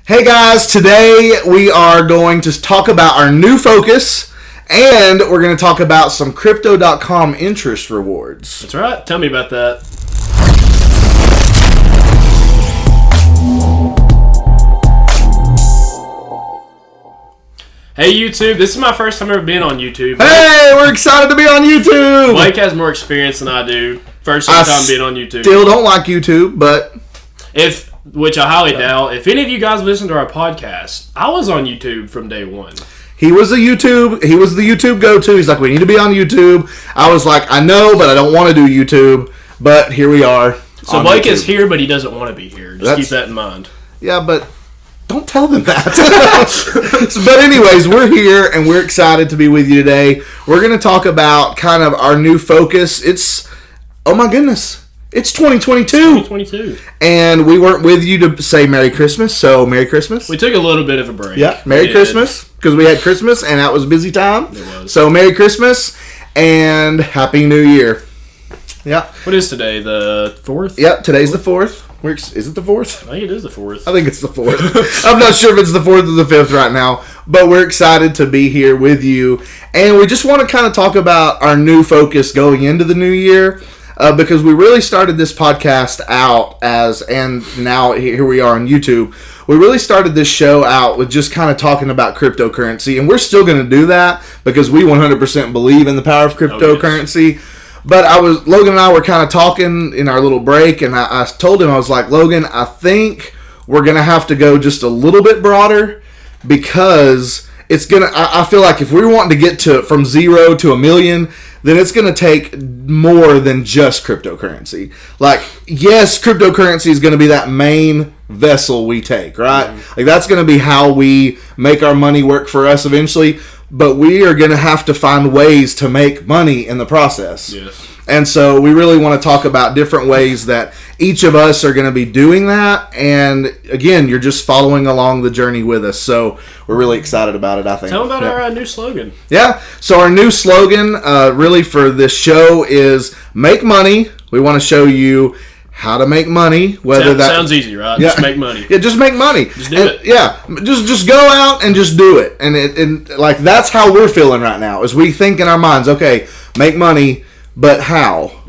Hey guys, today we are going to talk about our new focus, and we're going to talk about some Crypto.com interest rewards. That's right. Tell me about that. Hey YouTube, this is my first time ever being on YouTube. Hey, we're excited to be on YouTube! Blake has more experience than I do. First time being on YouTube. Still don't like YouTube, but... Which I highly doubt. If any of you guys listen to our podcast, I was on YouTube from day one. He was the YouTube go-to. He's like, we need to be on YouTube. I was like, I know, but I don't want to do YouTube. But here we are. So Blake is here, but he doesn't want to be here. Just keep that in mind. Yeah, but don't tell them that. But anyways, we're here, and we're excited to be with you today. We're going to talk about kind of our new focus. Oh my goodness. It's 2022. And we weren't with you to say Merry Christmas, so Merry Christmas. We took a little bit of a break. Yeah, Merry Christmas, because we had Christmas, and that was a busy time. It was. So Merry Christmas, and Happy New Year. Yeah. What is today, the 4th? Yep, today's the 4th. Is it the 4th? I think it is the 4th. I think it's the 4th. I'm not sure if it's the 4th or the 5th right now, but we're excited to be here with you. And we just want to kind of talk about our new focus going into the new year. Because we really started this podcast out and now here we are on YouTube. We really started this show out with just kind of talking about cryptocurrency, and we're still going to do that because we 100% believe in the power of cryptocurrency. Oh, yes. But Logan and I were kind of talking in our little break, and I told him, I was like, Logan, I think we're going to have to go just a little bit broader because I feel like if we're wanting to get from 0 to 1 million, then it's going to take more than just cryptocurrency. Like, yes, cryptocurrency is going to be that main vessel we take, right? Mm-hmm. Like, that's going to be how we make our money work for us eventually, but we are going to have to find ways to make money in the process. Yes. And so we really want to talk about different ways that each of us are going to be doing that. And again, you're just following along the journey with us. So we're really excited about it, I think. Tell them about our new slogan. Yeah. So our new slogan really for this show is make money. We want to show you how to make money. Sounds easy, right? Yeah, just make money. Yeah, just make money. Just do it. Yeah, just go out and just do it. And like that's how we're feeling right now. As we think in our minds, okay, make money. But how?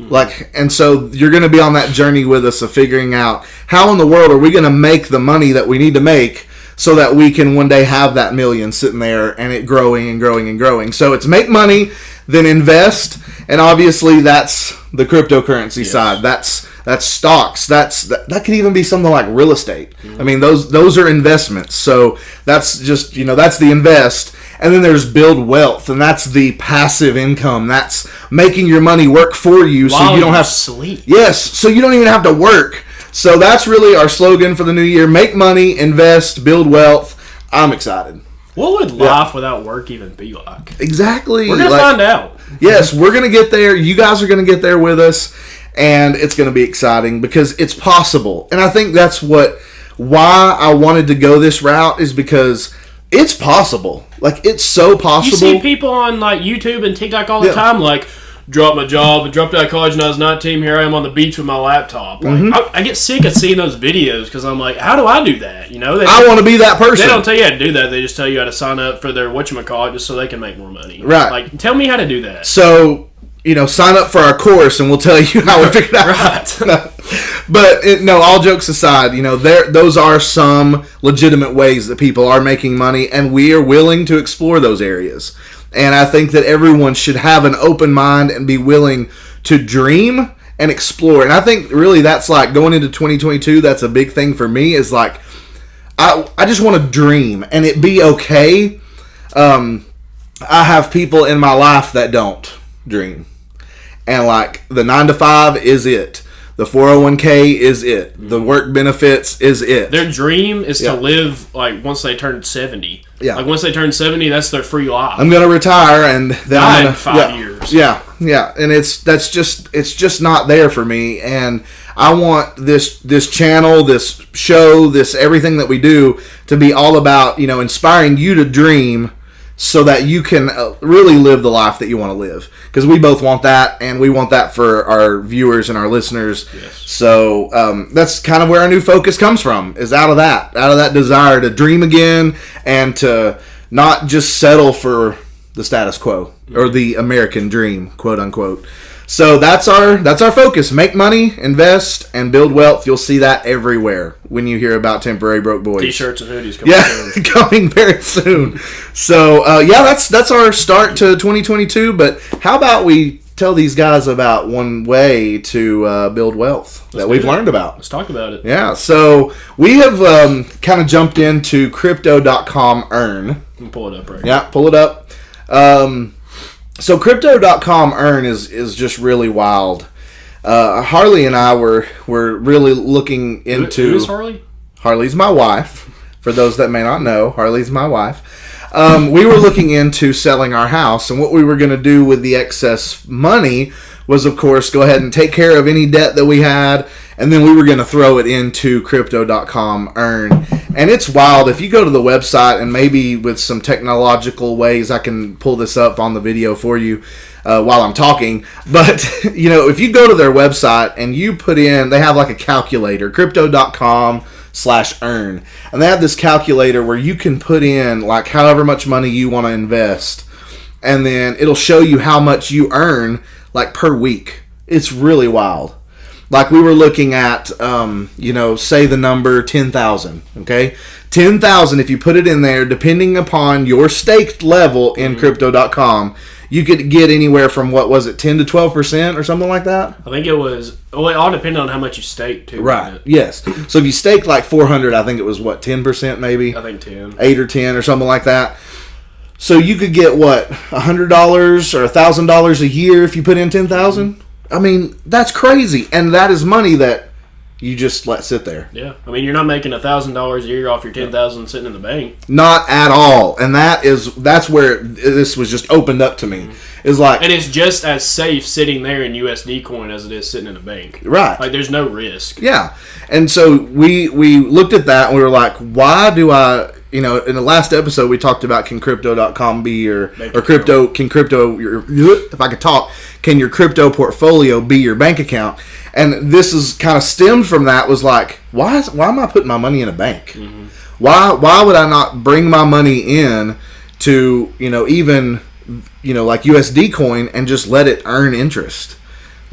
And so you're going to be on that journey with us of figuring out how in the world are we going to make the money that we need to make so that we can one day have that million sitting there and it growing and growing and growing. So it's make money, then invest, and obviously that's the cryptocurrency side. That's stocks. That could even be something like real estate. I mean, those are investments. So that's just, that's the invest. And then there's build wealth, and that's the passive income. That's making your money work for you so you don't have to sleep. Yes, so you don't even have to work. So that's really our slogan for the new year. Make money, invest, build wealth. I'm excited. What would life without work even be like? Exactly. We're going to find out. Yes, we're going to get there. You guys are going to get there with us, and it's going to be exciting because it's possible. And I think that's why I wanted to go this route is because it's possible. Like, it's so possible. You see people on, YouTube and TikTok all the time, drop my job, dropped out of college when I was 19, here I am on the beach with my laptop. I get sick of seeing those videos because I'm like, how do I do that? I want to be that person. They don't tell you how to do that. They just tell you how to sign up for their whatchamacallit just so they can make more money. Right. Tell me how to do that. So, sign up for our course and we'll tell you how we figured it out. Right. But all jokes aside, those are some legitimate ways that people are making money, and we are willing to explore those areas. And I think that everyone should have an open mind and be willing to dream and explore. And I think really that's going into 2022, that's a big thing for me is I just want to dream and it be okay. I have people in my life that don't dream. And the 9 to 5 is it. The 401k is it. The work benefits is it. Their dream is to live once they turn 70. Yeah. Once they turn 70, that's their free life. I'm going to retire and then I'm going to 5 years. Yeah. And it's just not there for me. And I want this channel, this show, this everything that we do to be all about, inspiring you to dream so that you can really live the life that you want to live. Because we both want that, and we want that for our viewers and our listeners. Yes. So that's kind of where our new focus comes from, is out of that desire to dream again and to not just settle for the status quo or the American dream, quote unquote. So that's our focus. Make money, invest, and build wealth. You'll see that everywhere when you hear about Temporary Broke Boys. T-shirts and hoodies coming soon. Coming very soon. So, that's our start to 2022. But how about we tell these guys about one way to build wealth that we've learned about? Let's talk about it. Yeah, so we have kind of jumped into crypto.com earn. Pull it up right Yeah, pull it up. So crypto.com earn is just really wild. Harley and I were really looking into... Who is Harley? Harley's my wife. For those that may not know, Harley's my wife. We were looking into selling our house, and what we were going to do with the excess money was, of course, go ahead and take care of any debt that we had, and then we were going to throw it into crypto.com earn. And it's wild. If you go to the website, and maybe with some technological ways I can pull this up on the video for you while I'm talking, but if you go to their website and you put in, they have like a calculator, crypto.com/earn, and they have this calculator where you can put in like however much money you want to invest, and then it'll show you how much you earn like per week. It's really wild. Like we were looking at, say the number 10,000, okay? 10,000, if you put it in there, depending upon your staked level in crypto.com, you could get anywhere from, 10 to 12% or something like that? I think it was, it all depended on how much you staked too. Right, yes. So if you staked like 400, I think it was 10% maybe? I think 10. 8 or 10 or something like that. So you could get $100 or $1,000 a year if you put in 10,000? I mean, that's crazy, and that is money that you just let sit there. Yeah, I mean, you're not making $1,000 a year off your $10,000 sitting in the bank. Not at all, and that's where this was just opened up to me. Mm-hmm. It's like, and it's just as safe sitting there in USD coin as it is sitting in a bank. Right? Like, there's no risk. Yeah, and so we looked at that and we were like, why do I? In the last episode we talked about can crypto.com be your if I could talk, can your crypto portfolio be your bank account? And this is kind of stemmed from that, was like, why am I putting my money in a bank? Mm-hmm. Why would I not bring my money in to even like USD coin and just let it earn interest?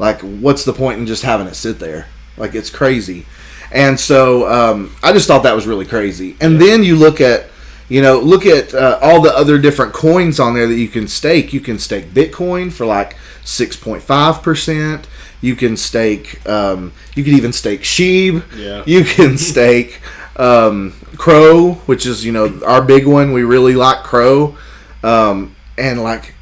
Like, what's the point in just having it sit there? Like, it's crazy. And so I just thought that was really crazy. And then you look at all the other different coins on there that you can stake. You can stake Bitcoin for like 6.5%. You can stake. You can even stake Sheeb. Yeah. You can stake Crow, which is our big one. We really like Crow. And like,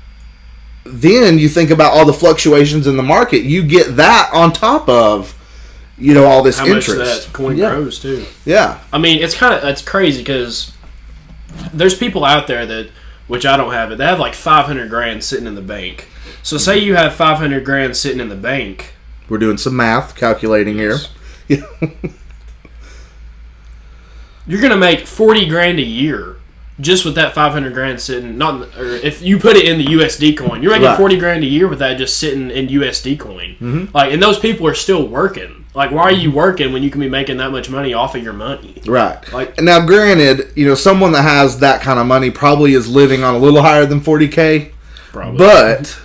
then you think about all the fluctuations in the market. You get that on top of all this how interest. How much that coin grows too. Yeah. I mean, it's crazy because there's people out there that, which I don't have it, they have like 500 grand sitting in the bank. So say you have 500 grand sitting in the bank. We're doing some math, calculating here. Yeah. You're going to make 40 grand a year just with that 500 grand sitting, or if you put it in the USD coin, you're making 40 grand a year with that just sitting in USD coin. Mm-hmm. Like, and those people are still working. Like, why are you working when you can be making that much money off of your money? Right. Like, now, granted, someone that has that kind of money probably is living on a little higher than 40K. Probably.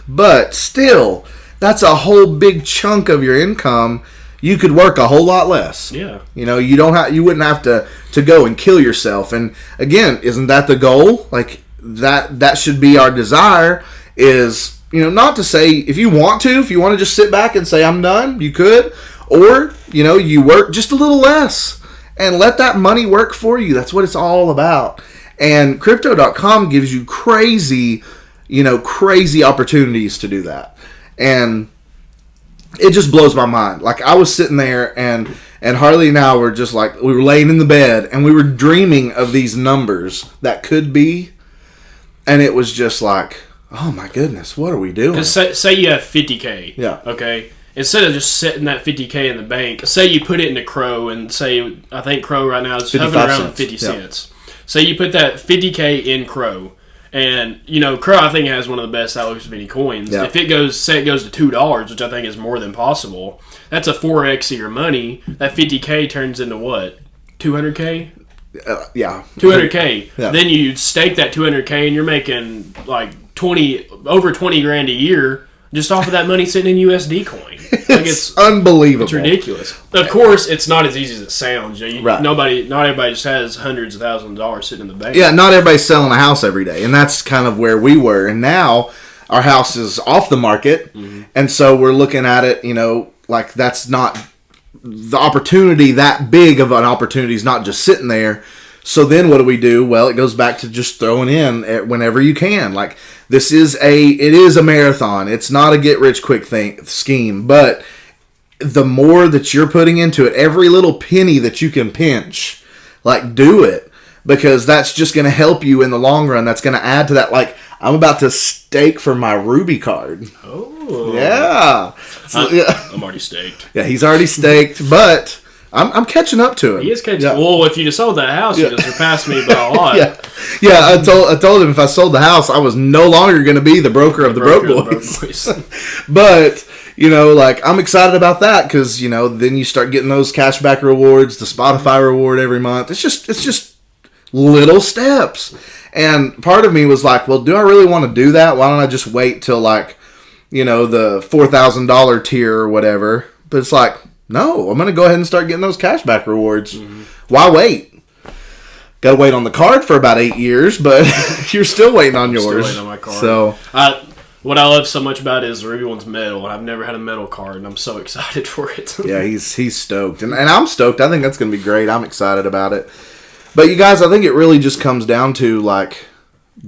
But still, that's a whole big chunk of your income. You could work a whole lot less. Yeah. You wouldn't have to go and kill yourself. And again, isn't that the goal? Like, that should be our desire, is, not to say if you want to just sit back and say I'm done, you could, or you work just a little less and let that money work for you. That's what it's all about. And crypto.com gives you crazy opportunities to do that. And it just blows my mind. Like, I was sitting there and Harley and I were just like, we were laying in the bed and we were dreaming of these numbers that could be. And it was just like, oh my goodness, what are we doing? Because say you have 50K. Yeah. Okay. Instead of just setting that 50K in the bank, say you put it into Crow and say, I think Crow right now is hovering around 50 cents. Say you put that 50K in Crow And, Crow, I think, has one of the best outlooks of any coins. Yeah. If it goes to $2, which I think is more than possible, that's a 4x of your money. That 50K turns into what? 200K? Yeah. 200K. Yeah. Then you stake that 200K and you're making like over 20 grand a year just off of that money sitting in USD coin. Like it's unbelievable. It's ridiculous. Of course, it's not as easy as it sounds. Right. Not everybody just has hundreds of thousands of dollars sitting in the bank. Yeah, not everybody's selling a house every day, and that's kind of where we were. And now our house is off the market, and so we're looking at it. Like that's not the opportunity. That big of an opportunity is not just sitting there. So then what do we do? Well, it goes back to just throwing in whenever you can. Like it is a marathon. It's not a get rich quick scheme, but the more that you're putting into it, every little penny that you can pinch, like do it, because that's just going to help you in the long run. That's going to add to that. Like I'm about to stake for my Ruby card. Oh. Yeah. I'm already staked. Yeah, he's already staked, but I'm catching up to him. He is catching. Yeah. Well, if you just sold that house, you'd have surpassed me by a lot. Yeah. I told him if I sold the house, I was no longer going to be the broker of the Broke Boys. But like I'm excited about that because then you start getting those cashback rewards, the Spotify reward every month. It's just little steps. And part of me was like, well, do I really want to do that? Why don't I just wait till like the $4,000 tier or whatever? But it's like, no, I'm going to go ahead and start getting those cashback rewards. Mm-hmm. Why wait? Got to wait on the card for about 8 years, but you're still waiting on yours. Still waiting on my card. So, what I love so much about it is the Ruby one's metal. I've never had a metal card, and I'm so excited for it. Yeah, he's stoked. And I'm stoked. I think that's going to be great. I'm excited about it. But you guys, I think it really just comes down to, like,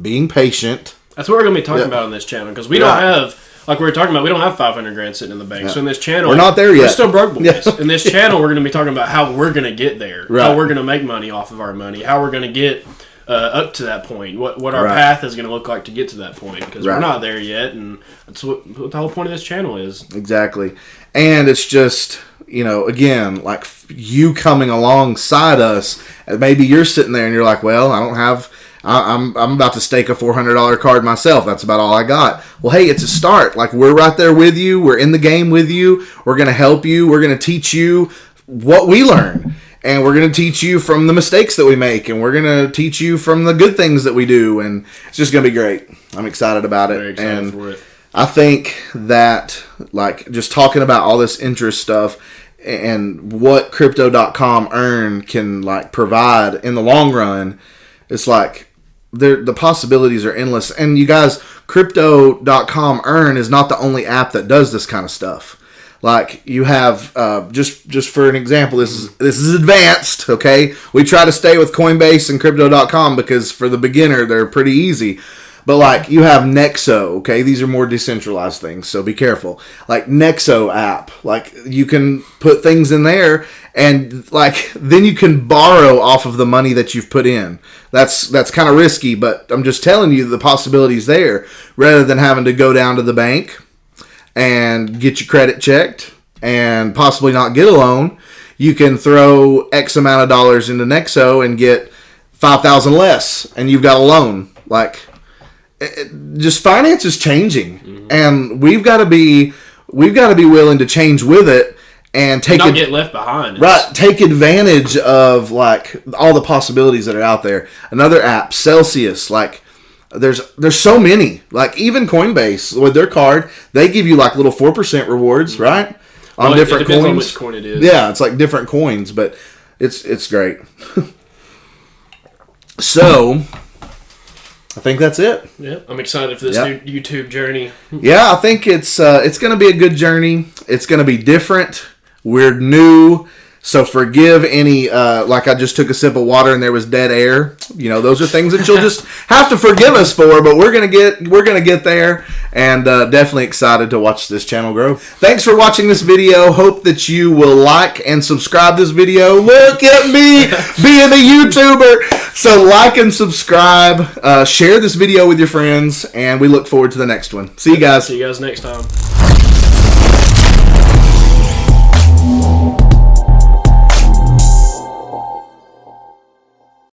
being patient. That's what we're going to be talking about on this channel, because we don't have... Like we were talking about, we don't have 500 grand sitting in the bank. Yeah. So in this channel, we're not there yet. We're still broke boys. Yeah. In this channel, we're going to be talking about how we're going to get there, how we're going to make money off of our money, how we're going to get up to that point, what our path is going to look like to get to that point, because we're not there yet, and that's what the whole point of this channel is. Exactly. And it's just, again, like you coming alongside us, maybe you're sitting there and you're like, well, I don't have... I'm about to stake a $400 card myself. That's about all I got. Well, hey, it's a start. Like, we're right there with you. We're in the game with you. We're going to help you. We're going to teach you what we learn. And we're going to teach you from the mistakes that we make. And we're going to teach you from the good things that we do. And it's just going to be great. I'm excited about it. Very excited for it. I think that, like, just talking about all this interest stuff and what Crypto.com can, like, provide in the long run, it's like... the possibilities are endless. And you guys, Crypto.com is not the only app that does this kind of stuff. Like you have, just for an example, this is advanced, okay? We try to stay with Coinbase and Crypto.com because for the beginner, they're pretty easy. But like you have Nexo, okay? These are more decentralized things, so be careful. Like Nexo app, like you can put things in there and like then you can borrow off of the money that you've put in. That's kind of risky, but I'm just telling you the possibilities there. Rather than having to go down to the bank and get your credit checked and possibly not get a loan, you can throw X amount of dollars into Nexo and get 5,000 less, and you've got a loan. Like. Just finance is changing, and we've got to be willing to change with it and not get left behind. Right, take advantage of like all the possibilities that are out there. Another app, Celsius, like there's so many. Like even Coinbase with their card, they give you like little 4% rewards, right? On different coins. On which coin it is. Yeah, it's like different coins, but it's great. So. I think that's it. Yeah, I'm excited for this new YouTube journey. Yeah, I think it's going to be a good journey. It's going to be different. We're new, so forgive any like I just took a sip of water and there was dead air. Those are things that you'll just have to forgive us for. But we're gonna get there, and definitely excited to watch this channel grow. Thanks for watching this video. Hope that you will like and subscribe this video. Look at me being a YouTuber. So like and subscribe. Share this video with your friends, and we look forward to the next one. See you guys. See you guys next time.